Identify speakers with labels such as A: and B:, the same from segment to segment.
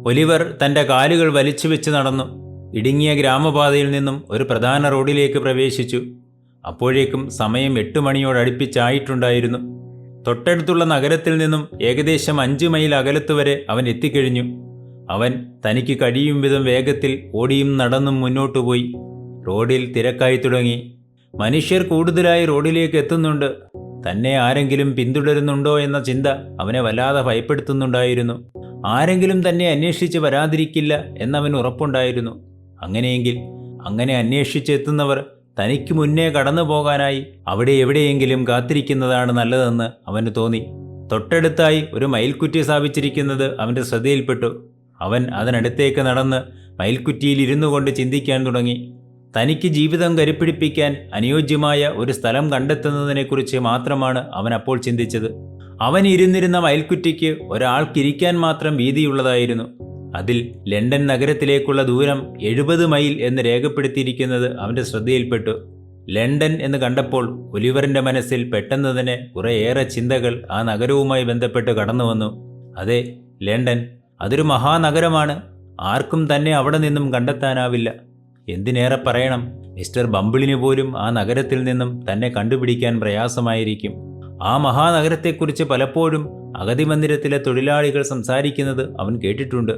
A: Oliver തൻ്റെ കാലുകൾ വലിച്ചു വെച്ച് നടന്നു. ഇടുങ്ങിയ ഗ്രാമപാതയിൽ നിന്നും ഒരു പ്രധാന റോഡിലേക്ക് പ്രവേശിച്ചു. അപ്പോഴേക്കും സമയം 8 മണിയോടടുപ്പിച്ചായിട്ടുണ്ടായിരുന്നു. തൊട്ടടുത്തുള്ള നഗരത്തിൽ നിന്നും ഏകദേശം 5 മൈൽ അകലത്തുവരെ അവൻ എത്തിക്കഴിഞ്ഞു. അവൻ തനിക്ക് കഴിയും വിധം വേഗത്തിൽ ഓടിയും നടന്നും മുന്നോട്ടു പോയി. റോഡിൽ തിരക്കായി തുടങ്ങി. മനുഷ്യർ കൂടുതലായി റോഡിലേക്ക് എത്തുന്നുണ്ട്. തന്നെ ആരെങ്കിലും പിന്തുടരുന്നുണ്ടോ എന്ന ചിന്ത അവനെ വല്ലാതെ ഭയപ്പെടുത്തുന്നുണ്ടായിരുന്നു. ആരെങ്കിലും തന്നെ അന്വേഷിച്ച് വരാതിരിക്കില്ല എന്നവന് ഉറപ്പുണ്ടായിരുന്നു. അങ്ങനെയെങ്കിൽ അങ്ങനെ അന്വേഷിച്ചെത്തുന്നവർ തനിക്ക് മുന്നേ കടന്നു പോകാനായി അവിടെ എവിടെയെങ്കിലും കാത്തിരിക്കുന്നതാണ് നല്ലതെന്ന് അവന് തോന്നി. തൊട്ടടുത്തായി ഒരു മയിൽക്കുറ്റി സ്ഥാപിച്ചിരിക്കുന്നത് അവൻ്റെ ശ്രദ്ധയിൽപ്പെട്ടു. അവൻ അതിനടുത്തേക്ക് നടന്ന് മയിൽക്കുറ്റിയിൽ ഇരുന്നു കൊണ്ട് ചിന്തിക്കാൻ തുടങ്ങി. തനിക്ക് ജീവിതം കരുപ്പിടിപ്പിക്കാൻ അനുയോജ്യമായ ഒരു സ്ഥലം കണ്ടെത്തുന്നതിനെക്കുറിച്ച് മാത്രമാണ് അവൻ അപ്പോൾ ചിന്തിച്ചത്. അവൻ ഇരുന്നിരുന്ന മയിൽക്കുറ്റിക്ക് ഒരാൾക്കിരിക്കാൻ മാത്രം വീതിയുള്ളതായിരുന്നു. അതിൽ ലണ്ടൻ നഗരത്തിലേക്കുള്ള ദൂരം 70 മൈൽ എന്ന് രേഖപ്പെടുത്തിയിരിക്കുന്നത് അവൻ്റെ ശ്രദ്ധയിൽപ്പെട്ടു. ലണ്ടൻ എന്ന് കണ്ടപ്പോൾ ഒലിവറിൻ്റെ മനസ്സിൽ പെട്ടെന്ന് തന്നെ കുറേയേറെ ചിന്തകൾ ആ നഗരവുമായി ബന്ധപ്പെട്ട് കടന്നു വന്നു. അതെ, ലണ്ടൻ അതൊരു മഹാനഗരമാണ്. ആർക്കും തന്നെ അവിടെ നിന്നും കണ്ടെത്താനാവില്ല. എന്തിനേറെ പറയണം, മിസ്റ്റർ ബംബിളിന് പോലും ആ നഗരത്തിൽ നിന്നും തന്നെ കണ്ടുപിടിക്കാൻ പ്രയാസമായിരിക്കും. ആ മഹാനഗരത്തെക്കുറിച്ച് പലപ്പോഴും അഗതി മന്ദിരത്തിലെ തൊഴിലാളികൾ സംസാരിക്കുന്നത് അവൻ കേട്ടിട്ടുണ്ട്.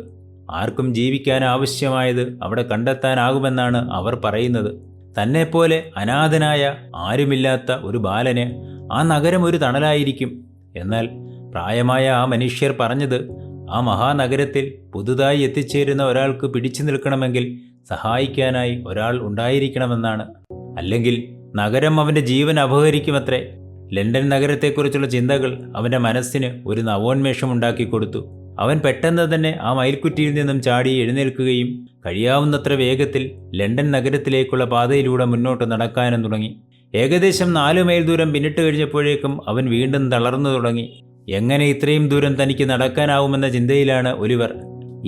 A: ആർക്കും ജീവിക്കാൻ ആവശ്യമായത് അവിടെ കണ്ടെത്താനാകുമെന്നാണ് അവർ പറയുന്നത്. തന്നെപ്പോലെ അനാഥനായ ആരുമില്ലാത്ത ഒരു ബാലന് ആ നഗരം ഒരു തണലായിരിക്കും. എന്നാൽ പ്രായമായ ആ മനുഷ്യർ പറഞ്ഞത് ആ മഹാനഗരത്തിൽ പുതുതായി എത്തിച്ചേരുന്ന ഒരാൾക്ക് പിടിച്ചു നിൽക്കണമെങ്കിൽ സഹായിക്കാനായി ഒരാൾ ഉണ്ടായിരിക്കണമെന്നാണ്. അല്ലെങ്കിൽ നഗരം അവൻ്റെ ജീവൻ അപഹരിക്കുമത്രേ. ലണ്ടൻ നഗരത്തെക്കുറിച്ചുള്ള ചിന്തകൾ അവൻ്റെ മനസ്സിന് ഒരു നവോന്മേഷമുണ്ടാക്കി കൊടുത്തു. അവൻ പെട്ടെന്ന് തന്നെ ആ മയിൽക്കുറ്റിയിൽ നിന്നും ചാടി എഴുന്നേൽക്കുകയും കഴിയാവുന്നത്ര വേഗത്തിൽ ലണ്ടൻ നഗരത്തിലേക്കുള്ള പാതയിലൂടെ മുന്നോട്ട് നടക്കാനും തുടങ്ങി. ഏകദേശം 4 മൈൽ ദൂരം പിന്നിട്ട് കഴിഞ്ഞപ്പോഴേക്കും അവൻ വീണ്ടും തളർന്നു തുടങ്ങി. എങ്ങനെ ഇത്രയും ദൂരം തനിക്ക് നടക്കാനാവുമെന്ന ചിന്തയിലാണ് ഒലിവർ.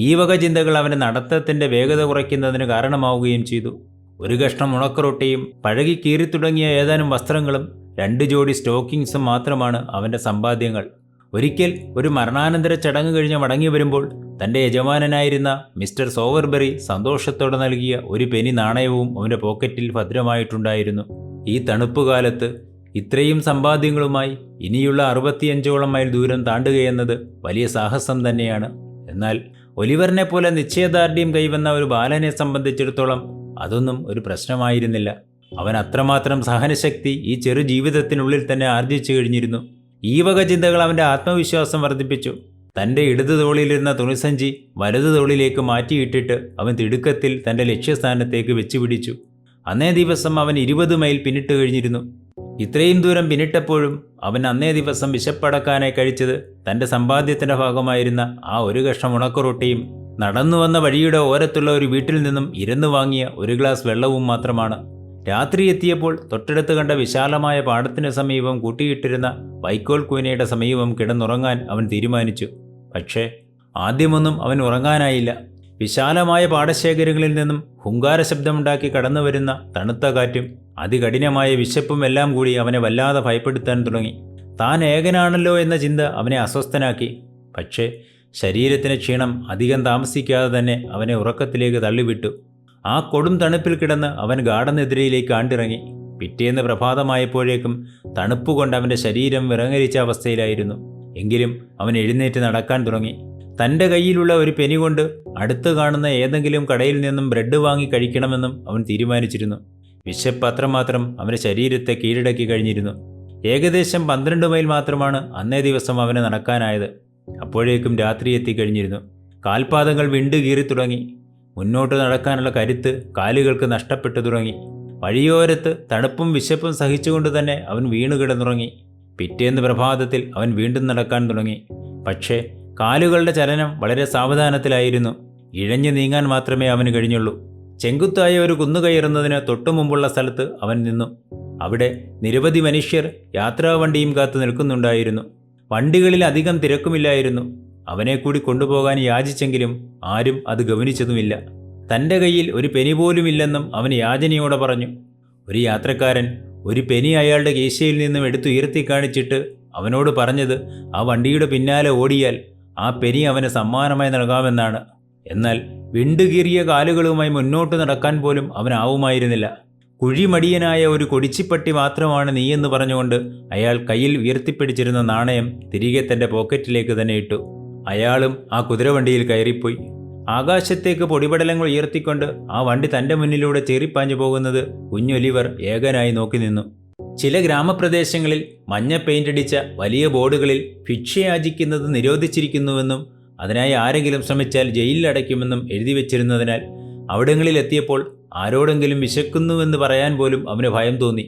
A: ഈ വക ചിന്തകൾ അവൻ്റെ നടത്തത്തിൻ്റെ വേഗത കുറയ്ക്കുന്നതിന് കാരണമാവുകയും ചെയ്തു. ഒരു കഷ്ണം ഉണക്കറൊട്ടിയും പഴകി കീറിത്തുടങ്ങിയ ഏതാനും വസ്ത്രങ്ങളും 2 ജോഡി സ്റ്റോക്കിങ്സും മാത്രമാണ് അവൻ്റെ സമ്പാദ്യങ്ങൾ. ഒരിക്കൽ ഒരു മരണാനന്തര ചടങ്ങ് കഴിഞ്ഞ് മടങ്ങി വരുമ്പോൾ തൻ്റെ യജമാനനായിരുന്ന മിസ്റ്റർ സോവർബറി സന്തോഷത്തോടെ നൽകിയ ഒരു പെനി നാണയവും അവൻ്റെ പോക്കറ്റിൽ ഭദ്രമായിട്ടുണ്ടായിരുന്നു. ഈ തണുപ്പുകാലത്ത് ഇത്രയും സമ്പാദ്യങ്ങളുമായി ഇനിയുള്ള 65ഓളം മൈൽ ദൂരം താണ്ടുകയെന്നത് വലിയ സാഹസം തന്നെയാണ്. എന്നാൽ ഒലിവറിനെ പോലെ നിശ്ചയദാർഢ്യം കൈവന്ന ഒരു ബാലനെ സംബന്ധിച്ചിടത്തോളം അതൊന്നും ഒരു പ്രശ്നമായിരുന്നില്ല. അവൻ അത്രമാത്രം സഹനശക്തി ഈ ചെറു ജീവിതത്തിനുള്ളിൽ തന്നെ ആർജിച്ചു കഴിഞ്ഞിരുന്നു. ഈ വക ചിന്തകൾ അവൻ്റെ ആത്മവിശ്വാസം വർദ്ധിപ്പിച്ചു. തൻ്റെ ഇടതു തോളിലിരുന്ന തുണിസഞ്ചി വലതു തോളിലേക്ക് മാറ്റിയിട്ടിട്ട് അവൻ തിടുക്കത്തിൽ തൻ്റെ ലക്ഷ്യസ്ഥാനത്തേക്ക് വെച്ചുപിടിച്ചു. അന്നേ ദിവസം അവൻ 20 മൈൽ പിന്നിട്ട് കഴിഞ്ഞിരുന്നു. ഇത്രയും ദൂരം പിന്നിട്ടപ്പോഴും അവൻ അന്നേ ദിവസം വിശപ്പടക്കാനായി കഴിച്ചത് തൻ്റെ സമ്പാദ്യത്തിൻ്റെ ഭാഗമായിരുന്ന ആ ഒരു കഷ്ണം ഉണക്കറൊട്ടിയും നടന്നു വന്ന വഴിയുടെ ഓരത്തുള്ള ഒരു വീട്ടിൽ നിന്നും ഇരന്നു വാങ്ങിയ ഒരു ഗ്ലാസ് വെള്ളവും മാത്രമാണ്. രാത്രി എത്തിയപ്പോൾ തൊട്ടടുത്ത് കണ്ട വിശാലമായ പാടത്തിന് സമീപം കൂട്ടിയിട്ടിരുന്ന വൈക്കോൽ കൂനയുടെ സമീപം കിടന്നുറങ്ങാൻ അവൻ തീരുമാനിച്ചു. പക്ഷേ ആദ്യമൊന്നും അവൻ ഉറങ്ങാനായില്ല. വിശാലമായ പാടശേഖരങ്ങളിൽ നിന്നും ഹുങ്കാര ശബ്ദമുണ്ടാക്കി കടന്നു വരുന്ന തണുത്ത കാറ്റും അതികഠിനമായ വിശപ്പും എല്ലാം കൂടി അവനെ വല്ലാതെ ഭയപ്പെടുത്താൻ തുടങ്ങി. താൻ ഏകനാണല്ലോ എന്ന ചിന്ത അവനെ അസ്വസ്ഥനാക്കി. പക്ഷേ ശരീരത്തിന് ക്ഷീണം അധികം താമസിക്കാതെ തന്നെ അവനെ ഉറക്കത്തിലേക്ക് തള്ളിവിട്ടു. ആ കൊടും തണുപ്പിൽ കിടന്ന് അവൻ ഗാഠനിദ്രയിലേക്ക് ആണ്ടിറങ്ങി. പിറ്റേന്ന് പ്രഭാതമായപ്പോഴേക്കും തണുപ്പുകൊണ്ട് അവൻ്റെ ശരീരം വിറങ്ങലിച്ച അവസ്ഥയിലായിരുന്നു. എങ്കിലും അവൻ എഴുന്നേറ്റ് നടക്കാൻ തുടങ്ങി. തൻ്റെ കയ്യിലുള്ള ഒരു പെനി കൊണ്ട് അടുത്ത് കാണുന്ന ഏതെങ്കിലും കടയിൽ നിന്നും ബ്രെഡ് വാങ്ങി കഴിക്കണമെന്നും അവൻ തീരുമാനിച്ചിരുന്നു. വിശപ്പ് അത്രമാത്രം അവൻ്റെ ശരീരത്തെ കീഴടക്കി കഴിഞ്ഞിരുന്നു. ഏകദേശം 12 മൈൽ മാത്രമാണ് അന്നേ ദിവസം അവന് നടക്കാനായത്. അപ്പോഴേക്കും രാത്രി എത്തിക്കഴിഞ്ഞിരുന്നു. കാൽപാദങ്ങൾ വിണ്ടു കീറി തുടങ്ങി. മുന്നോട്ട് നടക്കാനുള്ള കരുത്ത് കാലുകൾക്ക് നഷ്ടപ്പെട്ടു തുടങ്ങി. വഴിയോരത്ത് തണുപ്പും വിശപ്പും സഹിച്ചുകൊണ്ട് തന്നെ അവൻ വീണു കിടന്നുറങ്ങി. പിറ്റേന്ന് പ്രഭാതത്തിൽ അവൻ വീണ്ടും നടക്കാൻ തുടങ്ങി. പക്ഷേ കാലുകളുടെ ചലനം വളരെ സാവധാനത്തിലായിരുന്നു. ഇഴഞ്ഞു നീങ്ങാൻ മാത്രമേ അവന് കഴിഞ്ഞുള്ളൂ. ചെങ്കുത്തായ ഒരു കുന്നു കയറുന്നതിന് തൊട്ടുമുമ്പുള്ള സ്ഥലത്ത് അവൻ നിന്നു. അവിടെ നിരവധി മനുഷ്യർ യാത്രാവണ്ടിയും കാത്തു നിൽക്കുന്നുണ്ടായിരുന്നു. വണ്ടികളിൽ അധികം തിരക്കുമില്ലായിരുന്നു. അവനെ കൂടി കൊണ്ടുപോകാൻ യാചിച്ചെങ്കിലും ആരും അത് ഗവനിച്ചതുമില്ല. തൻ്റെ കയ്യിൽ ഒരു പെനി പോലുമില്ലെന്നും അവൻ യാചനയോടെ പറഞ്ഞു. ഒരു യാത്രക്കാരൻ ഒരു പെനി അയാളുടെ കീശയിൽ നിന്നും എടുത്തുയർത്തി കാണിച്ചിട്ട് അവനോട് പറഞ്ഞത് ആ വണ്ടിയുടെ പിന്നാലെ ഓടിയാൽ ആ പെനി അവന് സമ്മാനമായി നൽകാമെന്നാണ്. എന്നാൽ വിണ്ടുകീറിയ കാലുകളുമായി മുന്നോട്ട് നടക്കാൻ പോലും അവനാവുമായിരുന്നില്ല. കുഴിമടിയനായ ഒരു കൊടിച്ചിപ്പട്ടി മാത്രമാണ് നീയെന്ന് പറഞ്ഞുകൊണ്ട് അയാൾ കയ്യിൽ ഉയർത്തിപ്പിടിച്ചിരുന്ന നാണയം തിരികെ തൻ്റെ പോക്കറ്റിലേക്ക് തന്നെ ഇട്ടു. അയാളും ആ കുതിരവണ്ടിയിൽ കയറിപ്പോയി. ആകാശത്തേക്ക് പൊടിപടലങ്ങൾ ഉയർത്തിക്കൊണ്ട് ആ വണ്ടി തൻ്റെ മുന്നിലൂടെ ചീറിപ്പാഞ്ഞു പോകുന്നത് കുഞ്ഞൊലിവർ ഏകനായി നോക്കി നിന്നു. ചില ഗ്രാമപ്രദേശങ്ങളിൽ മഞ്ഞ പെയിൻ്റടിച്ച വലിയ ബോർഡുകളിൽ ഭിക്ഷയാചിക്കുന്നത് നിരോധിച്ചിരിക്കുന്നുവെന്നും അതിനായി ആരെങ്കിലും ശ്രമിച്ചാൽ ജയിലിലടയ്ക്കുമെന്നും എഴുതി വച്ചിരുന്നതിനാൽ അവിടങ്ങളിലെത്തിയപ്പോൾ ആരോടെങ്കിലും വിശക്കുന്നുവെന്ന് പറയാൻ പോലും അവന് ഭയം തോന്നി.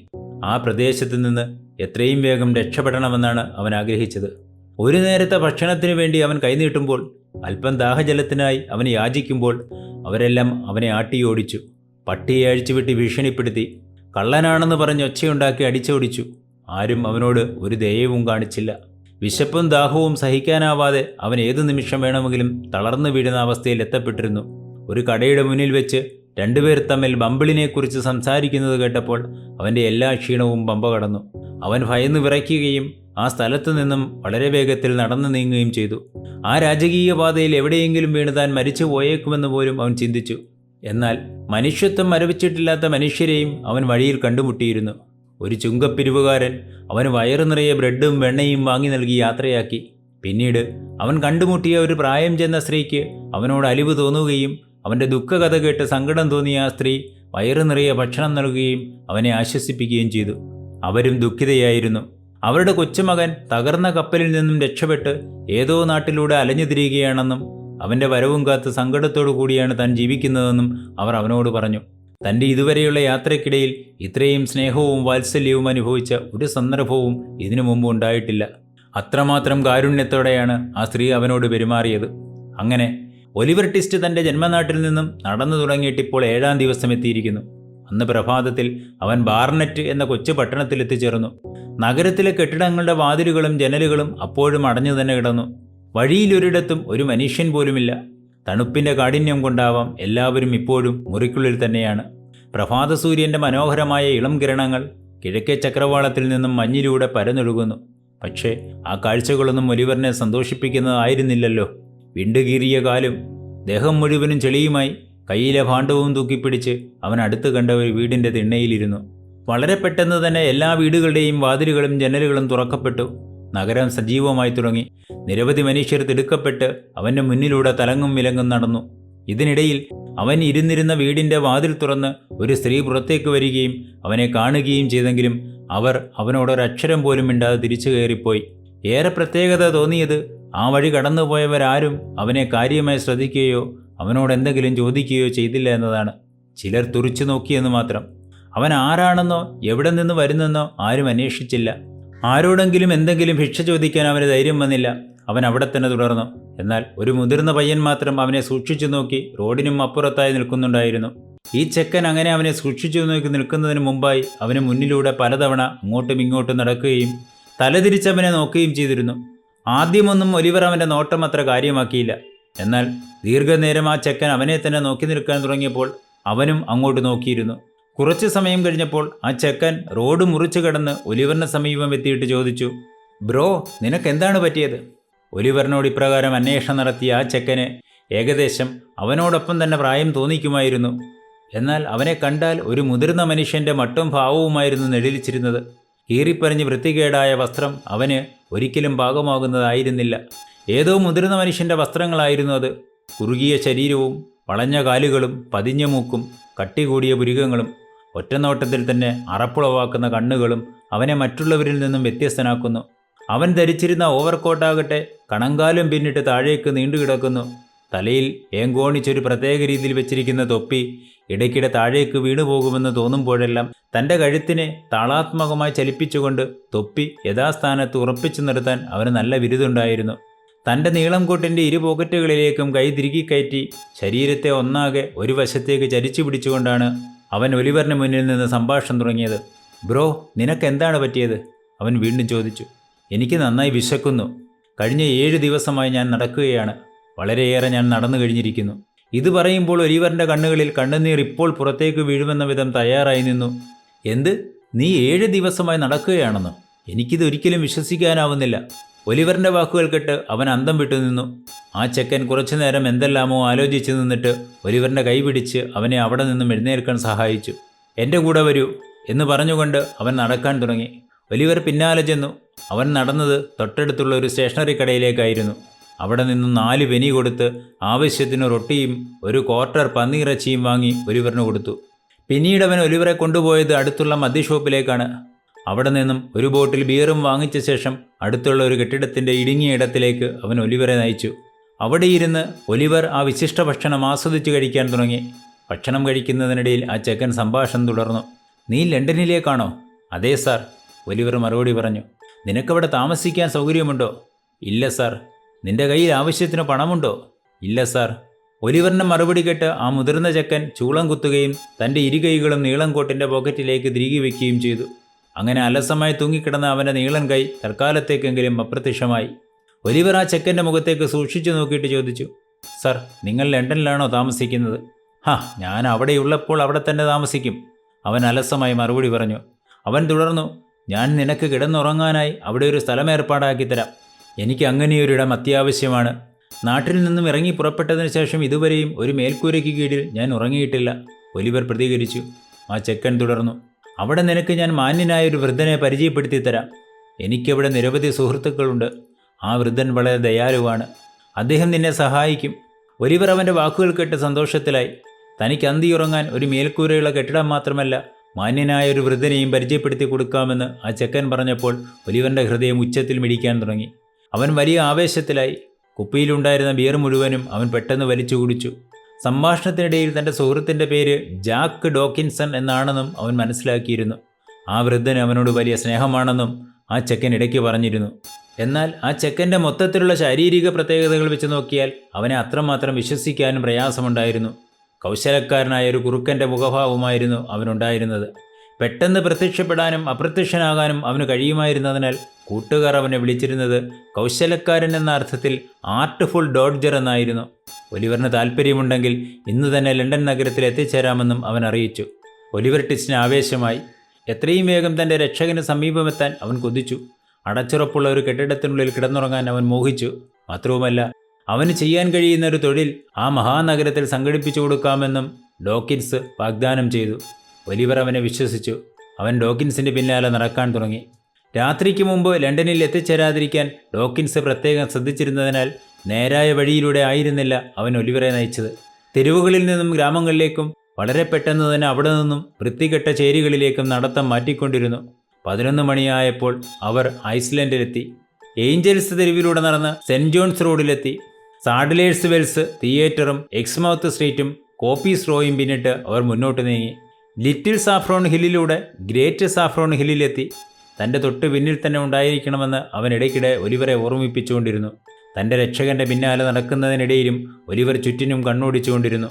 A: ആ പ്രദേശത്ത് നിന്ന് എത്രയും വേഗം രക്ഷപ്പെടണമെന്നാണ് അവൻ ആഗ്രഹിച്ചത്. ഒരു നേരത്തെ ഭക്ഷണത്തിനു വേണ്ടി അവൻ കൈനീട്ടുമ്പോൾ, അല്പം ദാഹജലത്തിനായി അവൻ യാചിക്കുമ്പോൾ അവരെല്ലാം അവനെ ആട്ടിയോടിച്ചു. പട്ടിയെ അഴിച്ചുവിട്ട് ഭീഷണിപ്പെടുത്തി, കള്ളനാണെന്ന് പറഞ്ഞ് ഒച്ചയുണ്ടാക്കി അടിച്ചോടിച്ചു. ആരും അവനോട് ഒരു ദയവും കാണിച്ചില്ല. വിശപ്പും ദാഹവും സഹിക്കാനാവാതെ അവൻ ഏതു നിമിഷം വേണമെങ്കിലും തളർന്നു വീഴുന്ന അവസ്ഥയിൽ എത്തപ്പെട്ടിരുന്നു. ഒരു കടയുടെ മുന്നിൽ വെച്ച് രണ്ടുപേർ തമ്മിൽ ബമ്പിളിനെക്കുറിച്ച് സംസാരിക്കുന്നത് കേട്ടപ്പോൾ അവൻ്റെ എല്ലാ ക്ഷീണവും പമ്പ കടന്നു. അവൻ ഭയന്ന് വിറയ്ക്കുകയും ആ സ്ഥലത്തു നിന്നും വളരെ വേഗത്തിൽ നടന്നു നീങ്ങുകയും ചെയ്തു. ആ രാജകീയ പാതയിൽ എവിടെയെങ്കിലും വീണ് താൻ മരിച്ചു പോയേക്കുമെന്ന് പോലും അവൻ ചിന്തിച്ചു. എന്നാൽ മനുഷ്യത്വം മരവിച്ചിട്ടില്ലാത്ത മനുഷ്യരെയും അവൻ വഴിയിൽ കണ്ടുമുട്ടിയിരുന്നു. ഒരു ചുങ്കപ്പിരിവുകാരൻ അവന് വയറു നിറയെ ബ്രെഡും വെണ്ണയും വാങ്ങി നൽകി യാത്രയാക്കി. പിന്നീട് അവൻ കണ്ടുമുട്ടിയ ഒരു പ്രായം ചെന്ന സ്ത്രീക്ക് അവനോട് അലിവ് തോന്നുകയും അവൻ്റെ ദുഃഖകഥ കേട്ട് സങ്കടം തോന്നിയ ആ സ്ത്രീ വയറു നിറയെ ഭക്ഷണം നൽകുകയും അവനെ ആശ്വസിപ്പിക്കുകയും ചെയ്തു. അവരും ദുഃഖിതയായിരുന്നു. അവരുടെ കൊച്ചുമകൻ തകർന്ന കപ്പലിൽ നിന്നും രക്ഷപ്പെട്ട് ഏതോ നാട്ടിലൂടെ അലഞ്ഞു തിരിയുകയാണെന്നും അവൻ്റെ വരവും കാത്ത് സങ്കടത്തോടു കൂടിയാണ് താൻ ജീവിക്കുന്നതെന്നും അവർ അവനോട് പറഞ്ഞു. തൻ്റെ ഇതുവരെയുള്ള യാത്രയ്ക്കിടയിൽ ഇത്രയും സ്നേഹവും വാത്സല്യവും അനുഭവിച്ച ഒരു സന്ദർഭവും ഇതിനു മുമ്പ് ഉണ്ടായിട്ടില്ല. അത്രമാത്രം കാരുണ്യത്തോടെയാണ് ആ സ്ത്രീ അവനോട് പെരുമാറിയത്. അങ്ങനെ ഒലിവർ ട്വിസ്റ്റ് തൻ്റെ ജന്മനാട്ടിൽ നിന്നും നടന്നു തുടങ്ങിയിട്ട് ഇപ്പോൾ 7-ാം ദിവസം എത്തിയിരിക്കുന്നു. അന്ന് പ്രഭാതത്തിൽ അവൻ ബാർനെറ്റ് എന്ന കൊച്ചു പട്ടണത്തിലെത്തിച്ചേർന്നു. നഗരത്തിലെ കെട്ടിടങ്ങളുടെ വാതിലുകളും ജനലുകളും അപ്പോഴും അടഞ്ഞു തന്നെ കിടന്നു. വഴിയിലൊരിടത്തും ഒരു മനുഷ്യൻ പോലുമില്ല. തണുപ്പിൻ്റെ കാഠിന്യം കൊണ്ടാവാം എല്ലാവരും ഇപ്പോഴും മുറിക്കുള്ളിൽ തന്നെയാണ്. പ്രഭാത സൂര്യൻ്റെ മനോഹരമായ ഇളം കിരണങ്ങൾ കിഴക്കേ ചക്രവാളത്തിൽ നിന്നും മഞ്ഞിലൂടെ പരന്നൊഴുകുന്നു. പക്ഷേ ആ കാഴ്ചകളൊന്നും ഒലിവറിനെ സന്തോഷിപ്പിക്കുന്നതായിരുന്നില്ലല്ലോ. വിണ്ടുകീറിയ കാലും ദേഹം മുഴുവനും ചെളിയുമായി കയ്യിലെ ഭാണ്ഡവും തൂക്കിപ്പിടിച്ച് അവൻ അടുത്ത് കണ്ട ഒരു വീടിൻ്റെ തിണ്ണയിലിരുന്നു. വളരെ പെട്ടെന്ന് തന്നെ എല്ലാ വീടുകളുടെയും വാതിലുകളും ജനലുകളും തുറക്കപ്പെട്ടു. നഗരം സജീവമായി തുടങ്ങി. നിരവധി മനുഷ്യർ തിടുക്കപ്പെട്ട് അവൻ്റെ മുന്നിലൂടെ തലങ്ങും വിലങ്ങും നടന്നു. ഇതിനിടയിൽ അവൻ ഇരുന്നിരുന്ന വീടിൻ്റെ വാതിൽ തുറന്ന് ഒരു സ്ത്രീ പുറത്തേക്ക് വരികയും അവനെ കാണുകയും ചെയ്തെങ്കിലും അവർ അവനോടൊരക്ഷരം പോലും മിണ്ടാതെ തിരിച്ചു കയറിപ്പോയി. ഏറെ പ്രത്യേകത തോന്നിയത് ആ വഴി കടന്നുപോയവരാരും അവനെ കാര്യമായി ശ്രദ്ധിക്കുകയോ അവനോട് എന്തെങ്കിലും ചോദിക്കുകയോ ചെയ്തില്ല എന്നതാണ്. ചിലർ തുറിച്ചു നോക്കിയെന്ന് മാത്രം. അവൻ ആരാണെന്നോ എവിടെ നിന്ന് വരുന്നെന്നോ ആരും അന്വേഷിച്ചില്ല. ആരോടെങ്കിലും എന്തെങ്കിലും ഭിക്ഷ ചോദിക്കാൻ അവന് ധൈര്യം വന്നില്ല. അവൻ അവിടെ തന്നെ തുടർന്നു. എന്നാൽ ഒരു മുതിർന്ന പയ്യൻ മാത്രം അവനെ സൂക്ഷിച്ചു നോക്കി റോഡിനും അപ്പുറത്തായി നിൽക്കുന്നുണ്ടായിരുന്നു. ഈ ചെക്കൻ അങ്ങനെ അവനെ സൂക്ഷിച്ചു നോക്കി നിൽക്കുന്നതിന് മുമ്പായി അവന് മുന്നിലൂടെ പലതവണ അങ്ങോട്ടും ഇങ്ങോട്ടും നടക്കുകയും തലതിരിച്ചവനെ നോക്കുകയും ചെയ്തിരുന്നു. ആദ്യമൊന്നും ഒലിവർ അവൻ്റെ നോട്ടം അത്ര കാര്യമാക്കിയില്ല. എന്നാൽ ദീർഘനേരം ആ ചെക്കൻ അവനെ തന്നെ നോക്കി നിൽക്കാൻ തുടങ്ങിയപ്പോൾ അവനും അങ്ങോട്ട് നോക്കിയിരുന്നു. കുറച്ചു സമയം കഴിഞ്ഞപ്പോൾ ആ ചെക്കൻ റോഡ് മുറിച്ചു കടന്ന് ഒലിവറിന് സമീപം എത്തിയിട്ട് ചോദിച്ചു, ബ്രോ, നിനക്കെന്താണ് പറ്റിയത്? ഒലിവറിനോട് ഇപ്രകാരം അന്വേഷണം നടത്തിയ ആ ചെക്കന് ഏകദേശം അവനോടൊപ്പം തന്നെ പ്രായം തോന്നിക്കുമായിരുന്നു. എന്നാൽ അവനെ കണ്ടാൽ ഒരു മുതിർന്ന മനുഷ്യൻ്റെ മട്ടും ഭാവവുമായിരുന്നു നെടിലിച്ചിരുന്നത്. കീറിപ്പറിഞ്ഞ് വൃത്തികേടായ വസ്ത്രം അവന് ഒരിക്കലും പാകമാകുന്നതായിരുന്നില്ല. ഏതോ മുതിർന്ന മനുഷ്യൻ്റെ വസ്ത്രങ്ങളായിരുന്നു അത്. കുറുകിയ ശരീരവും വളഞ്ഞ കാലുകളും പതിഞ്ഞ മൂക്കും കട്ടികൂടിയ പുരികങ്ങളും ഒറ്റനോട്ടത്തിൽ തന്നെ അറപ്പുളവാക്കുന്ന കണ്ണുകളും അവനെ മറ്റുള്ളവരിൽ നിന്നും വ്യത്യസ്തനാക്കുന്നു. അവൻ ധരിച്ചിരുന്ന ഓവർകോട്ടാകട്ടെ കണങ്കാലും പിന്നിട്ട് താഴേക്ക് നീണ്ടുകിടക്കുന്നു. തലയിൽ ഏങ്കോണിച്ചൊരു പ്രത്യേക രീതിയിൽ വെച്ചിരിക്കുന്ന തൊപ്പി ഇടയ്ക്കിടെ താഴേക്ക് വീണുപോകുമെന്ന് തോന്നുമ്പോഴെല്ലാം തൻ്റെ കഴുത്തിനെ താളാത്മകമായി ചലിപ്പിച്ചുകൊണ്ട് തൊപ്പി യഥാസ്ഥാനത്ത് ഉറപ്പിച്ചു നിർത്താൻ അവന് നല്ല വിരുതുണ്ടായിരുന്നു. തൻ്റെ നീളം കോട്ടിൻ്റെ ഇരു പോക്കറ്റുകളിലേക്കും കൈ തിരുകി കയറ്റി ശരീരത്തെ ഒന്നാകെ ഒരു വശത്തേക്ക് ചരിച്ചു പിടിച്ചുകൊണ്ടാണ് അവൻ ഒലിവറിന് മുന്നിൽ നിന്ന് സംഭാഷണം തുടങ്ങിയത്. ബ്രോ, നിനക്കെന്താണ് പറ്റിയത്? അവൻ വീണ്ടും ചോദിച്ചു. എനിക്ക് നന്നായി വിശക്കുന്നു. കഴിഞ്ഞ 7 ദിവസമായി ഞാൻ നടക്കുകയാണ്. വളരെയേറെ ഞാൻ നടന്നു കഴിഞ്ഞിരിക്കുന്നു. ഇത് പറയുമ്പോൾ ഒലിവറിൻ്റെ കണ്ണുകളിൽ കണ്ണുനീർ ഇപ്പോൾ പുറത്തേക്ക് വീഴുമെന്ന വിധം തയ്യാറായി നിന്നു. എന്ത്? നീ 7 ദിവസമായി നടക്കുകയാണെന്നോ? എനിക്കിതൊരിക്കലും വിശ്വസിക്കാനാവുന്നില്ല. ഒലിവറിൻ്റെ വാക്കുകൾ കേട്ട് അവൻ അന്തം വിട്ടു നിന്നു. ആ ചെക്കൻ കുറച്ചു നേരം എന്തെല്ലാമോ ആലോചിച്ച് നിന്നിട്ട് ഒലിവറിൻ്റെ കൈ പിടിച്ച് അവനെ അവിടെ നിന്നും എഴുന്നേൽക്കാൻ സഹായിച്ചു. എൻ്റെ കൂടെ വരൂ എന്ന് പറഞ്ഞുകൊണ്ട് അവൻ നടക്കാൻ തുടങ്ങി. ഒലിവർ പിന്നാലെ ചെന്നു. അവൻ നടന്നത് തൊട്ടടുത്തുള്ള ഒരു സ്റ്റേഷനറി കടയിലേക്കായിരുന്നു. അവിടെ നിന്നും 4 പെനി കൊടുത്ത് ആവശ്യത്തിന് റൊട്ടിയും ഒരു ക്വാർട്ടർ പന്നിയിറച്ചിയും വാങ്ങി ഒലിവറിന് കൊടുത്തു. പിന്നീട് അവൻ ഒലിവറെ കൊണ്ടുപോയത് അടുത്തുള്ള മദ്യഷോപ്പിലേക്കാണ്. അവിടെ നിന്നും ഒരു ബോട്ടിൽ ബിയറും വാങ്ങിച്ച ശേഷം അടുത്തുള്ള ഒരു കെട്ടിടത്തിൻ്റെ ഇടുങ്ങിയ ഇടത്തിലേക്ക് അവൻ ഒലിവറെ നയിച്ചു. അവിടെ ഇരുന്ന് ഒലിവർ ആ വിശിഷ്ട ഭക്ഷണം ആസ്വദിച്ച് കഴിക്കാൻ തുടങ്ങി. ഭക്ഷണം കഴിക്കുന്നതിനിടയിൽ ആ ചെക്കൻ സംഭാഷണം തുടർന്നു. നീ ലണ്ടനിലേക്കാണോ? അതെ സാർ, ഒലിവർ മറുപടി പറഞ്ഞു. നിനക്കവിടെ താമസിക്കാൻ സൗകര്യമുണ്ടോ? ഇല്ല സാർ. നിന്റെ കയ്യിൽ ആവശ്യത്തിന് പണമുണ്ടോ? ഇല്ല സാർ. ഒലിവറിൻ്റെ മറുപടി കേട്ട് ആ മുതിർന്ന ചെക്കൻ ചൂളം കുത്തുകയും തൻ്റെ ഇരുകൈകളും നീളം കോട്ടിൻ്റെ പോക്കറ്റിലേക്ക് തിരികെ വയ്ക്കുകയും ചെയ്തു. അങ്ങനെ അലസമായി തൂങ്ങിക്കിടന്ന അവൻ്റെ നീളൻ കൈ തൽക്കാലത്തേക്കെങ്കിലും അപ്രത്യക്ഷമായി. ഒലിവർ ആ ചെക്കൻ്റെ മുഖത്തേക്ക് സൂക്ഷിച്ചു നോക്കിയിട്ട് ചോദിച്ചു, സർ, നിങ്ങൾ ലണ്ടനിലാണോ താമസിക്കുന്നത്? ഞാൻ അവിടെയുള്ളപ്പോൾ അവിടെ തന്നെ താമസിക്കും, അവൻ അലസമായി മറുപടി പറഞ്ഞു. അവൻ തുടർന്നു, ഞാൻ നിനക്ക് കിടന്നുറങ്ങാനായി അവിടെ ഒരു സ്ഥലം ഏർപ്പാടാക്കി തരാം. എനിക്ക് അങ്ങനെയൊരിടം അത്യാവശ്യമാണ്. നാട്ടിൽ നിന്നും ഇറങ്ങി പുറപ്പെട്ടതിന് ശേഷം ഇതുവരെയും ഒരു മേൽക്കൂരയ്ക്ക് കീഴിൽ ഞാൻ ഉറങ്ങിയിട്ടില്ല, ഒലിവർ പ്രതികരിച്ചു. ആ ചെക്കൻ തുടർന്നു, അവിടെ നിനക്ക് ഞാൻ മാന്യനായൊരു വൃദ്ധനെ പരിചയപ്പെടുത്തി തരാം. എനിക്കവിടെ നിരവധി സുഹൃത്തുക്കളുണ്ട്. ആ വൃദ്ധൻ വളരെ ദയാലുവാണ്. അദ്ദേഹം നിന്നെ സഹായിക്കും. ഒലിവർ അവൻ്റെ വാക്കുകൾ കേട്ട് സന്തോഷത്തിലായി. തനിക്ക് അന്തിയുറങ്ങാൻ ഒരു മേൽക്കൂരയുള്ള കെട്ടിടം മാത്രമല്ല, മാന്യനായ ഒരു വൃദ്ധനെയും പരിചയപ്പെടുത്തി കൊടുക്കാമെന്ന് ആ ചെക്കൻ പറഞ്ഞപ്പോൾ ഒലിവറിൻ്റെ ഹൃദയം ഉച്ചത്തിൽ മിടിക്കാൻ തുടങ്ങി. അവൻ വലിയ ആവേശത്തിലായി. കുപ്പിയിലുണ്ടായിരുന്ന ബിയർ മുഴുവനും അവൻ പെട്ടെന്ന് വലിച്ചു കുടിച്ചു. സംഭാഷണത്തിനിടയിൽ തൻ്റെ സുഹൃത്തിൻ്റെ പേര് ജാക്ക് ഡോക്കിൻസൺ എന്നാണെന്നും അവൻ മനസ്സിലാക്കിയിരുന്നു. ആ വൃദ്ധന് അവനോട് വലിയ സ്നേഹമാണെന്നും ആ ചെക്കൻ ഇടയ്ക്ക് പറഞ്ഞിരുന്നു. എന്നാൽ ആ ചെക്കൻ്റെ മൊത്തത്തിലുള്ള ശാരീരിക പ്രത്യേകതകൾ വെച്ച് നോക്കിയാൽ അവനെ അത്രമാത്രം വിശ്വസിക്കാനും പ്രയാസമുണ്ടായിരുന്നു. കൗശലക്കാരനായ ഒരു കുറുക്കൻ്റെ മുഖഭാവമായിരുന്നു അവനുണ്ടായിരുന്നത്. പെട്ടെന്ന് പ്രത്യക്ഷപ്പെടാനും അപ്രത്യക്ഷനാകാനും അവന് കഴിയുമായിരുന്നതിനാൽ കൂട്ടുകാർ അവനെ വിളിച്ചിരുന്നത് കൗശലക്കാരൻ എന്ന അർത്ഥത്തിൽ ആർട്ട്ഫുൾ ഡോഡ്ജർ എന്നായിരുന്നു. ഒലിവറിന് താല്പര്യമുണ്ടെങ്കിൽ ഇന്ന് തന്നെ ലണ്ടൻ നഗരത്തിൽ എത്തിച്ചേരാമെന്നും അവൻ അറിയിച്ചു. ഒലിവർ ട്വിസ്റ്റിന് ആവേശമായി. എത്രയും വേഗം തൻ്റെ രക്ഷകന് സമീപമെത്താൻ അവൻ കൊതിച്ചു. അടച്ചുറപ്പുള്ള ഒരു കെട്ടിടത്തിനുള്ളിൽ കിടന്നുറങ്ങാൻ അവൻ മോഹിച്ചു. മാത്രവുമല്ല, അവന് ചെയ്യാൻ കഴിയുന്ന ഒരു തൊഴിൽ ആ മഹാനഗരത്തിൽ സംഘടിപ്പിച്ചു കൊടുക്കാമെന്നും ഡോക്കിൻസ് വാഗ്ദാനം ചെയ്തു. ഒലിവർ അവനെ വിശ്വസിച്ചു. അവൻ ഡോക്കിൻസിൻ്റെ പിന്നാലെ നടക്കാൻ തുടങ്ങി. രാത്രിക്ക് മുമ്പ് ലണ്ടനിൽ എത്തിച്ചേരാതിരിക്കാൻ ഡോക്കിൻസ് പ്രത്യേകം ശ്രദ്ധിച്ചിരുന്നതിനാൽ നേരായ വഴിയിലൂടെ ആയിരുന്നില്ല അവൻ ഒലിവറെ നയിച്ചത്. തെരുവുകളിൽ നിന്നും ഗ്രാമങ്ങളിലേക്കും വളരെ പെട്ടെന്ന് തന്നെ അവിടെ നിന്നും വൃത്തികെട്ട ചേരികളിലേക്കും നടത്തം മാറ്റിക്കൊണ്ടിരുന്നു. 11 മണിയായപ്പോൾ അവർ ഐസ്ലൻഡിലെത്തി. ഏഞ്ചൽസ് തെരുവിലൂടെ നടന്ന് സെൻറ് ജോൺസ് റോഡിലെത്തി. സാഡ്ലേഴ്സ് വെൽസ് തിയേറ്ററും എക്സ്മൗത്ത് സ്ട്രീറ്റും കോപ്പീസ് റോയും പിന്നിട്ട് അവർ മുന്നോട്ട് നീങ്ങി. ലിറ്റിൽ സാഫ്രോൺ ഹില്ലിലൂടെ ഗ്രേറ്റ് സാഫ്രോൺ ഹില്ലിലെത്തി. തൻ്റെ തൊട്ട് പിന്നിൽ തന്നെ ഉണ്ടായിരിക്കണമെന്ന് അവൻ ഇടയ്ക്കിടെ ഒലിവറെ ഓർമ്മിപ്പിച്ചുകൊണ്ടിരുന്നു. തൻ്റെ രക്ഷകൻ്റെ പിന്നാലെ നടക്കുന്നതിനിടയിലും ഒലിവർ ചുറ്റിനും കണ്ണോടിച്ചുകൊണ്ടിരുന്നു.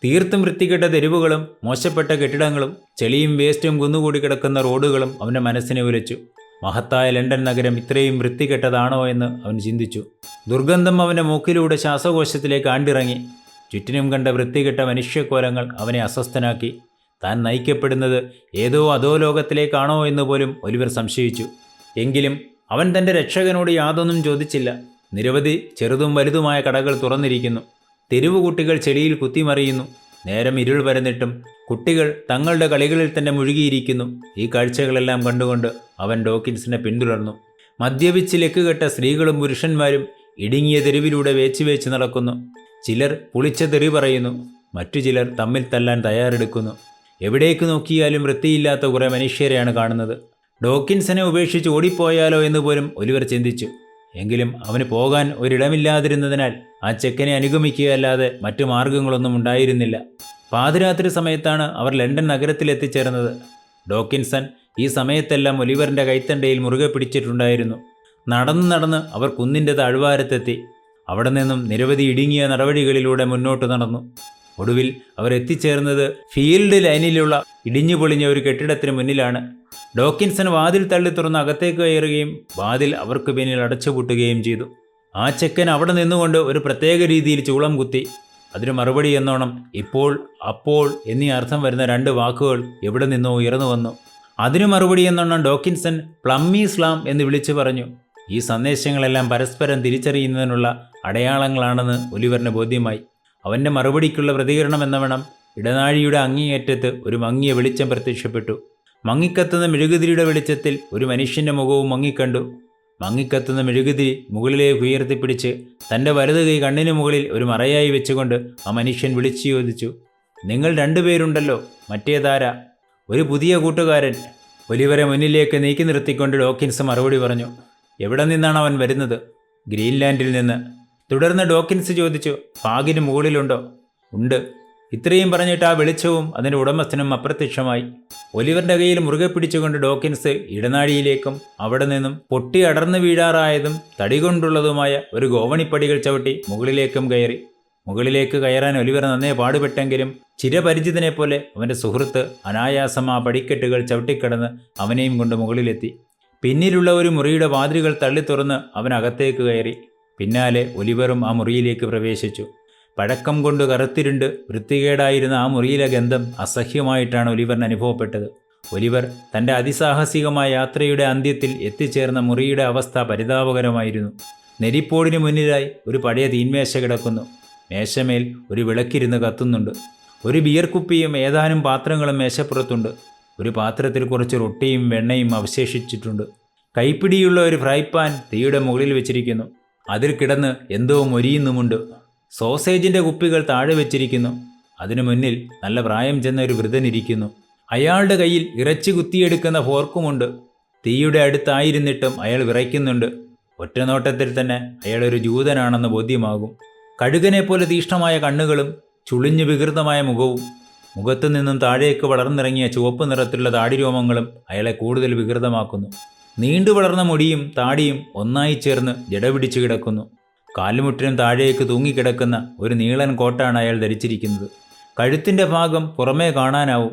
A: തീർത്തും വൃത്തികെട്ട തെരുവുകളും മോശപ്പെട്ട കെട്ടിടങ്ങളും ചെളിയും വേസ്റ്റും കുന്നുകൂടി കിടക്കുന്ന റോഡുകളും അവൻ്റെ മനസ്സിനെ ഉലച്ചു. മഹത്തായ ലണ്ടൻ നഗരം ഇത്രയും വൃത്തികെട്ടതാണോ എന്ന് അവൻ ചിന്തിച്ചു. ദുർഗന്ധം അവൻ്റെ മൂക്കിലൂടെ ശ്വാസകോശത്തിലേക്ക് ആണ്ടിറങ്ങി. ചുറ്റിനും കണ്ട വൃത്തികെട്ട മനുഷ്യക്കോലങ്ങൾ അവനെ അസ്വസ്ഥനാക്കി. താൻ നയിക്കപ്പെടുന്നത് ഏതോ അധോലോകത്തിലേക്കാണോ എന്ന് പോലും ഒലിവർ സംശയിച്ചു. എങ്കിലും അവൻ തൻ്റെ രക്ഷകനോട് യാതൊന്നും ചോദിച്ചില്ല. നിരവധി ചെറുതും വലുതുമായ കടകൾ തുറന്നിരിക്കുന്നു. തെരുവ് കുട്ടികൾ ചെളിയിൽ കുത്തിമറിയുന്നു. നേരം ഇരുൾ പരന്നിട്ടും കുട്ടികൾ തങ്ങളുടെ കളികളിൽ തന്നെ മുഴുകിയിരിക്കുന്നു. ഈ കാഴ്ചകളെല്ലാം കണ്ടുകൊണ്ട് അവൻ ഡോക്കിൻസിനെ പിന്തുടർന്നു. മദ്യപിച്ച് ലക്കുകെട്ട സ്ത്രീകളും പുരുഷന്മാരും ഇടുങ്ങിയ തെരുവിലൂടെ വേച്ച് നടക്കുന്നു. ചിലർ പുളിച്ച തെറി പറയുന്നു. മറ്റു ചിലർ തമ്മിൽ തല്ലാൻ തയ്യാറെടുക്കുന്നു. എവിടേക്ക് നോക്കിയാലും വൃത്തിയില്ലാത്ത കുറേ മനുഷ്യരെയാണ് കാണുന്നത്. ഡോക്കിൻസിനെ ഉപേക്ഷിച്ച് ഓടിപ്പോയാലോ എന്ന് പോലും ഒലിവർ ചിന്തിച്ചു. എങ്കിലും അവന് പോകാൻ ഒരിടമില്ലാതിരുന്നതിനാൽ ആ ചെക്കനെ അനുഗമിക്കുകയല്ലാതെ മറ്റു മാർഗങ്ങളൊന്നും ഉണ്ടായിരുന്നില്ല. പാതിരാത്രി സമയത്താണ് അവർ ലണ്ടൻ നഗരത്തിലെത്തിച്ചേർന്നത്. ഡോക്കിൻസൺ ഈ സമയത്തെല്ലാം ഒലിവറിൻ്റെ കൈത്തണ്ടയിൽ മുറുകെ പിടിച്ചിട്ടുണ്ടായിരുന്നു. നടന്ന് അവർ കുന്നിൻ്റെ താഴ്വാരത്തെത്തി. അവിടെ നിന്നും നിരവധി ഇടുങ്ങിയ നടവടികളിലൂടെ മുന്നോട്ട് നടന്നു. ഒടുവിൽ അവർ എത്തിച്ചേർന്നത് ഫീൽഡ് ലൈനിലുള്ള ഇടിഞ്ഞുപൊളിഞ്ഞ ഒരു കെട്ടിടത്തിന് മുന്നിലാണ്. ഡോക്കിൻസൺ വാതിൽ തള്ളി തുറന്ന് അകത്തേക്ക് കയറുകയും വാതിൽ അവർക്ക് പിന്നിൽ അടച്ചുപൂട്ടുകയും ചെയ്തു. ആ ചെക്കൻ അവിടെ നിന്നുകൊണ്ട് ഒരു പ്രത്യേക രീതിയിൽ ചൂളം കുത്തി. അതിന് മറുപടി എന്നോണം ഇപ്പോൾ, അപ്പോൾ എന്നീ അർത്ഥം വരുന്ന 2 വാക്കുകൾ എവിടെ നിന്നോ ഉയർന്നു വന്നു. അതിനു മറുപടി എന്നോണം ഡോക്കിൻസൺ പ്ലമ്മി സ്ലാം എന്ന് വിളിച്ചു പറഞ്ഞു. ഈ സന്ദേശങ്ങളെല്ലാം പരസ്പരം തിരിച്ചറിയുന്നതിനുള്ള അടയാളങ്ങളാണെന്ന് ഒലിവറിന് ബോധ്യമായി. അവൻ്റെ മറുപടിക്കുള്ള പ്രതികരണം എന്നവണ്ണം ഇടനാഴിയുടെ അങ്ങേയറ്റത്ത് ഒരു മങ്ങിയ വെളിച്ചം പ്രത്യക്ഷപ്പെട്ടു. മങ്ങിക്കത്തുന്ന മെഴുകുതിരിയുടെ വെളിച്ചത്തിൽ ഒരു മനുഷ്യൻ്റെ മുഖവും മങ്ങിക്കണ്ടു. മങ്ങിക്കത്തുന്ന മെഴുകുതിരി മുകളിലേക്ക് ഉയർത്തിപ്പിടിച്ച് തൻ്റെ വലത് കൈ കണ്ണിന് മുകളിൽ ഒരു മറയായി വെച്ചുകൊണ്ട് ആ മനുഷ്യൻ വിളിച്ചു ചോദിച്ചു, നിങ്ങൾ രണ്ടുപേരുണ്ടല്ലോ, മറ്റേതാരാ? ഒരു പുതിയ കൂട്ടുകാരൻ. ഒലിവറെ മുന്നിലേക്ക് നീക്കി നിർത്തിക്കൊണ്ട് ഡോക്കിൻസ് മറുപടി പറഞ്ഞു. എവിടെ നിന്നാണ് അവൻ വരുന്നത്? ഗ്രീൻലാൻഡിൽ നിന്ന്. തുടർന്ന് ഡോക്കിൻസ് ചോദിച്ചു, ഫാഗിന് മുകളിലുണ്ടോ? ഉണ്ട്. ഇത്രയും പറഞ്ഞിട്ട് ആ വെളിച്ചവും അതിൻ്റെ ഉടമസ്ഥനും അപ്രത്യക്ഷമായി. ഒലിവറിൻ്റെ കയ്യിൽ മുറുകെ പിടിച്ചുകൊണ്ട് ഡോക്കിൻസ് ഇടനാഴിയിലേക്കും അവിടെ നിന്നും പൊട്ടി അടർന്നു വീഴാറായതും തടി കൊണ്ടുള്ളതുമായ ഒരു ഗോവണിപ്പടികൾ ചവിട്ടി മുകളിലേക്കും കയറി. മുകളിലേക്ക് കയറാൻ ഒലിവർ നന്നേ പാടുപെട്ടെങ്കിലും ചിരപരിചിതനെ പോലെ അവൻ്റെ സുഹൃത്ത് അനായാസം ആ പടിക്കെട്ടുകൾ ചവിട്ടിക്കടന്ന് അവനെയും കൊണ്ട് മുകളിലെത്തി. പിന്നിലുള്ള ഒരു മുറിയുടെ വാതിലുകൾ തള്ളി തുറന്ന് അവൻ അകത്തേക്ക് കയറി. പിന്നാലെ ഒലിവറും ആ മുറിയിലേക്ക് പ്രവേശിച്ചു. പഴക്കം കൊണ്ട് കറുത്തിരുണ്ട് വൃത്തികേടായിരുന്ന ആ മുറിയിലെ ഗന്ധം അസഹ്യമായിട്ടാണ് ഒലിവറിന് അനുഭവപ്പെട്ടത്. ഒലിവർ തൻ്റെ അതിസാഹസികമായ യാത്രയുടെ അന്ത്യത്തിൽ എത്തിച്ചേർന്ന മുറിയുടെ അവസ്ഥ പരിതാപകരമായിരുന്നു. നെരിപ്പോടിന് മുന്നിലായി ഒരു പഴയ തീന്മേശ കിടക്കുന്നു. മേശമേൽ ഒരു വിളക്കിരുന്ന് കത്തുന്നുണ്ട്. ഒരു ബിയർ കുപ്പിയും ഏതാനും പാത്രങ്ങളും മേശപ്പുറത്തുണ്ട്. ഒരു പാത്രത്തിൽ കുറച്ച് റൊട്ടിയും വെണ്ണയും അവശേഷിച്ചിട്ടുണ്ട്. കൈപ്പിടിയുള്ള ഒരു ഫ്രൈ പാൻ തീയുടെ മുകളിൽ വെച്ചിരിക്കുന്നു. അതിൽ കിടന്ന് എന്തോ മൊരിയുന്നുമുണ്ട്. സോസേജിൻ്റെ കുപ്പികൾ താഴെ വെച്ചിരിക്കുന്നു. അതിനു മുന്നിൽ നല്ല പ്രായം ചെന്ന ഒരു വൃദ്ധനിരിക്കുന്നു. അയാളുടെ കയ്യിൽ ഇറച്ചി കുത്തിയെടുക്കുന്ന ഫോർക്കുമുണ്ട്. തീയുടെ അടുത്തായിരുന്നിട്ടും അയാൾ വിറയ്ക്കുന്നുണ്ട്. ഒറ്റനോട്ടത്തിൽ തന്നെ അയാളൊരു ജൂതനാണെന്ന് ബോധ്യമാകും. കഴുകനെ പോലെ തീക്ഷ്ണമായ കണ്ണുകളും ചുളിഞ്ഞു വികൃതമായ മുഖവും മുഖത്തു നിന്നും താഴേക്ക് വളർന്നിറങ്ങിയ ചുവപ്പ് നിറത്തിലുള്ള താടിരോമങ്ങളും അയാളെ കൂടുതൽ വികൃതമാക്കുന്നു. നീണ്ടു വളർന്ന മുടിയും താടിയും ഒന്നായി ചേർന്ന് ജടപിടിച്ചു കിടക്കുന്നു. കാലുമുട്ടിനും താഴേക്ക് തൂങ്ങിക്കിടക്കുന്ന ഒരു നീളൻ കോട്ടാണ് അയാൾ ധരിച്ചിരിക്കുന്നത്. കഴുത്തിൻ്റെ ഭാഗം പുറമേ കാണാനാവും.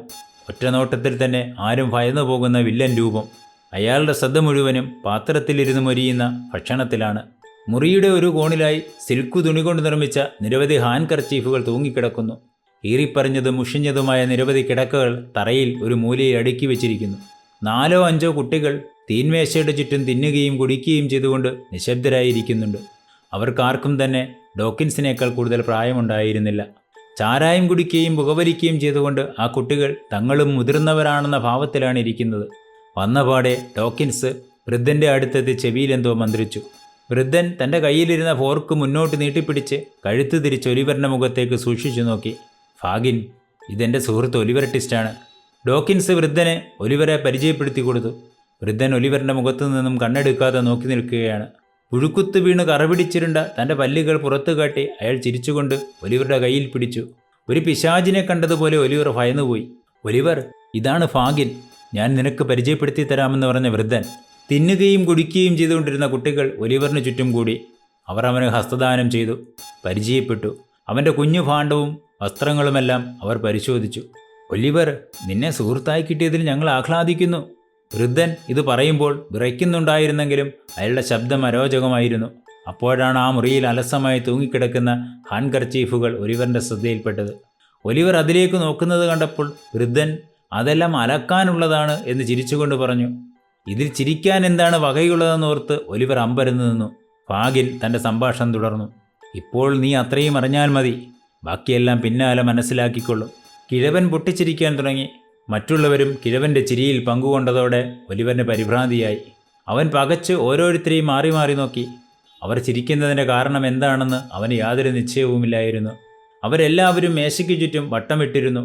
A: ഒറ്റനോട്ടത്തിൽ തന്നെ ആരും ഭയന്നു പോകുന്ന വില്ലൻ രൂപം. അയാളുടെ ശ്രദ്ധ മുഴുവനും പാത്രത്തിലിരുന്ന് മൊരിയുന്ന ഭക്ഷണത്തിലാണ്. മുറിയുടെ ഒരു കോണിലായി സിൽക്കു തുണി കൊണ്ട് നിർമ്മിച്ച നിരവധി ഹാൻഡ് കർച്ചീഫുകൾ തൂങ്ങിക്കിടക്കുന്നു. കീറിപ്പറിഞ്ഞതും മുഷിഞ്ഞതുമായ നിരവധി കിടക്കകൾ തറയിൽ ഒരു മൂലയിൽ അടുക്കി വെച്ചിരിക്കുന്നു. 4 or 5 കുട്ടികൾ തീന്മേശയുടെ ചുറ്റും തിന്നുകയും കുടിക്കുകയും ചെയ്തുകൊണ്ട് നിശബ്ദരായിരിക്കുന്നുണ്ട്. അവർക്കാർക്കും തന്നെ ഡോക്കിൻസിനേക്കാൾ കൂടുതൽ പ്രായമുണ്ടായിരുന്നില്ല. ചാരായം കുടിക്കുകയും പുകവലിക്കുകയും ചെയ്തുകൊണ്ട് ആ കുട്ടികൾ തങ്ങളും മുതിർന്നവരാണെന്ന ഭാവത്തിലാണ് ഇരിക്കുന്നത്. വന്നപാടെ ഡോക്കിൻസ് വൃദ്ധൻ്റെ അടുത്തെത്തി ചെവിയിലെന്തോ മന്ത്രിച്ചു. വൃദ്ധൻ തൻ്റെ കയ്യിലിരുന്ന ഫോർക്ക് മുന്നോട്ട് നീട്ടിപ്പിടിച്ച് കഴുത്ത് തിരിച്ച് ഒലിവറിൻ്റെ മുഖത്തേക്ക് സൂക്ഷിച്ചു നോക്കി. ഫാഗിൻ, ഇതെൻ്റെ സുഹൃത്ത് ഒലിവർ ട്വിസ്റ്റാണ്. ഡോക്കിൻസ് വൃദ്ധനെ ഒലിവറെ പരിചയപ്പെടുത്തി കൊടുത്തു. വൃദ്ധൻ ഒലിവറിൻ്റെ മുഖത്തു നിന്നും കണ്ണെടുക്കാതെ നോക്കി നിൽക്കുകയാണ്. പുഴുക്കുത്ത് വീണ് കറപിടിച്ചിരുണ്ട തൻ്റെ പല്ലുകൾ പുറത്തു കാട്ടി അയാൾ ചിരിച്ചുകൊണ്ട് ഒലിവറുടെ കയ്യിൽ പിടിച്ചു. ഒരു പിശാചിനെ കണ്ടതുപോലെ ഒലിവർ ഭയന്നുപോയി. ഒലിവർ, ഇതാണ് ഫാഗിൻ, ഞാൻ നിനക്ക് പരിചയപ്പെടുത്തി തരാമെന്ന് പറഞ്ഞ വൃദ്ധൻ. തിന്നുകയും കുടിക്കുകയും ചെയ്തുകൊണ്ടിരുന്ന കുട്ടികൾ ഒലിവറിന് ചുറ്റും കൂടി. അവർ അവന് ഹസ്തദാനം ചെയ്തു, പരിചയപ്പെട്ടു. അവൻ്റെ കുഞ്ഞു ഭാണ്ഡവും വസ്ത്രങ്ങളുമെല്ലാം അവർ പരിശോധിച്ചു. ഒലിവർ, നിന്നെ സുഹൃത്തായി കിട്ടിയതിൽ ഞങ്ങൾ ആഹ്ലാദിക്കുന്നു. വൃദ്ധൻ ഇത് പറയുമ്പോൾ വിറയ്ക്കുന്നുണ്ടായിരുന്നെങ്കിലും അയാളുടെ ശബ്ദം അരോചകമായിരുന്നു. അപ്പോഴാണ് ആ മുറിയിൽ അലസമായി തൂങ്ങിക്കിടക്കുന്ന ഹാൻഡ് കർച്ചീഫുകൾ ഒലിവറിൻ്റെ ശ്രദ്ധയിൽപ്പെട്ടത്. ഒലിവർ അതിലേക്ക് നോക്കുന്നത് കണ്ടപ്പോൾ വൃദ്ധൻ അതെല്ലാം അലക്കാനുള്ളതാണ് എന്ന് ചിരിച്ചുകൊണ്ട് പറഞ്ഞു. ഇതിൽ ചിരിക്കാൻ എന്താണ് വകയുള്ളതെന്നോർത്ത് ഒലിവർ അമ്പരന്ന് നിന്നു. ഫാഗിൻ തൻ്റെ സംഭാഷണം തുടർന്നു. ഇപ്പോൾ നീ അത്രയും അറിഞ്ഞാൽ മതി, ബാക്കിയെല്ലാം പിന്നാലെ മനസ്സിലാക്കിക്കൊള്ളും. കിഴവൻ പൊട്ടിച്ചിരിക്കാൻ തുടങ്ങി. മറ്റുള്ളവരും കിഴവൻ്റെ ചിരിയിൽ പങ്കുകൊണ്ടതോടെ ഒലിവറിന് പരിഭ്രാന്തിയായി. അവൻ പകച്ച് ഓരോരുത്തരെയും മാറി മാറി നോക്കി. അവർ ചിരിക്കുന്നതിൻ്റെ കാരണം എന്താണെന്ന് അവന് യാതൊരു നിശ്ചയവുമില്ലായിരുന്നു. അവരെല്ലാവരും മേശയ്ക്ക് ചുറ്റും വട്ടമിട്ടിരുന്നു.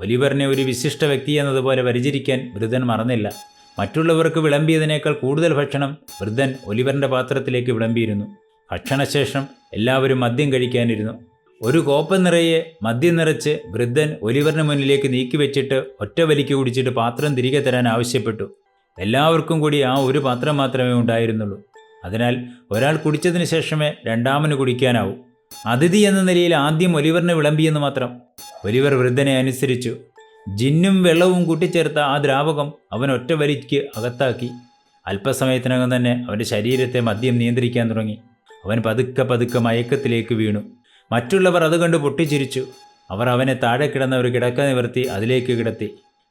A: ഒലിവറിനെ ഒരു വിശിഷ്ട വ്യക്തി എന്നതുപോലെ പരിചരിക്കാൻ വൃദ്ധൻ മറന്നില്ല. മറ്റുള്ളവർക്ക് വിളമ്പിയതിനേക്കാൾ കൂടുതൽ ഭക്ഷണം വൃദ്ധൻ ഒലിവറിൻ്റെ പാത്രത്തിലേക്ക് വിളമ്പിയിരുന്നു. ഭക്ഷണശേഷം എല്ലാവരും മദ്യം കഴിക്കാനിരുന്നു. ഒരു കോപ്പ നിറയെ മദ്യം നിറച്ച് വൃദ്ധൻ ഒലിവറിന് മുന്നിലേക്ക് നീക്കിവെച്ചിട്ട് ഒറ്റ വലിക്ക് കുടിച്ചിട്ട് പാത്രം തിരികെ തരാൻ ആവശ്യപ്പെട്ടു. എല്ലാവർക്കും കൂടി ആ ഒരു പാത്രം മാത്രമേ ഉണ്ടായിരുന്നുള്ളൂ. അതിനാൽ ഒരാൾ കുടിച്ചതിന് ശേഷമേ രണ്ടാമന് കുടിക്കാനാവൂ. അതിഥി എന്ന നിലയിൽ ആദ്യം ഒലിവറിന് വിളമ്പിയെന്ന് മാത്രം. ഒലിവർ വൃദ്ധനെ അനുസരിച്ചു. ജിന്നും വെള്ളവും കൂട്ടിച്ചേർത്ത ആ ദ്രാവകം അവൻ ഒറ്റ വലിക്ക് അകത്താക്കി. അല്പസമയത്തിനകം തന്നെ അവൻ്റെ ശരീരത്തെ മദ്യം നിയന്ത്രിക്കാൻ തുടങ്ങി. അവൻ പതുക്കെ പതുക്കെ മയക്കത്തിലേക്ക് വീണു. മറ്റുള്ളവർ അത് കണ്ട് പൊട്ടിച്ചിരിച്ചു. അവർ അവനെ താഴെ കിടന്ന ഒരു കിടക്ക നിവർത്തി അതിലേക്ക് കിടത്തി.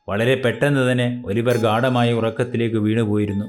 A: വളരെ പെട്ടെന്ന് തന്നെ ഒലിവർ ഗാഢമായ ഉറക്കത്തിലേക്ക് വീണുപോയിരുന്നു.